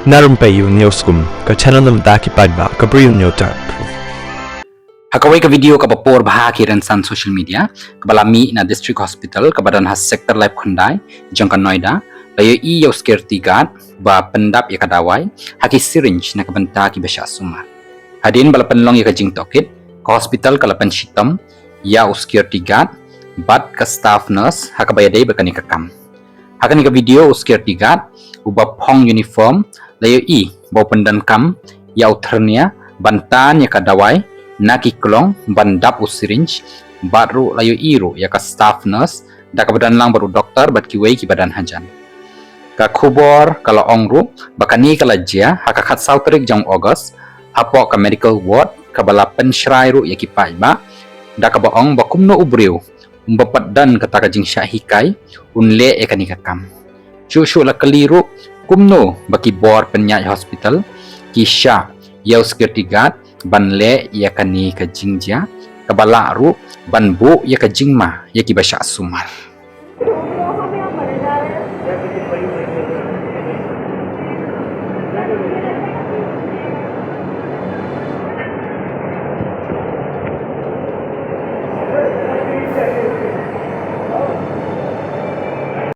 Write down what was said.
Narum payu newskum ka channel nam ta ki padba ka briu newtar. Hakawai ka video ka bapor bahagi rensan social media kabalami na district hospital kabadan has sector life khandai jangka Noida layo i yaw security guard ba pendap ya kadawai haki syringe na kabanta ki basya sumar. Hadin bala penlong ya kajing tokit ka hospital kalapan shitam ya security guard bat ka staff nurse hakabayadai bakani kakam. Hakani ka video security guard uba pong uniform layo i baw pendan kam ya uternia bantan ya kadawai naki klong bandap syringe baru layo iru ya ka staff nurse da kabadan lang baru dokter bat kiwei ki badan hajan ka khubor kala ongru bakani kala jia hakakat sautrik jong August hapo ka medical ward kabala penshrai ru ya ki paiba da kabaong bakumno ubriu umbapat dan kata kajing syahikai unle e kani kakam shushu la keliru kumno baki bor penyai hospital kisha yau security guard banle ya kani kajing jia kabala ru banbu ya kajing ma ya ki basya sumar.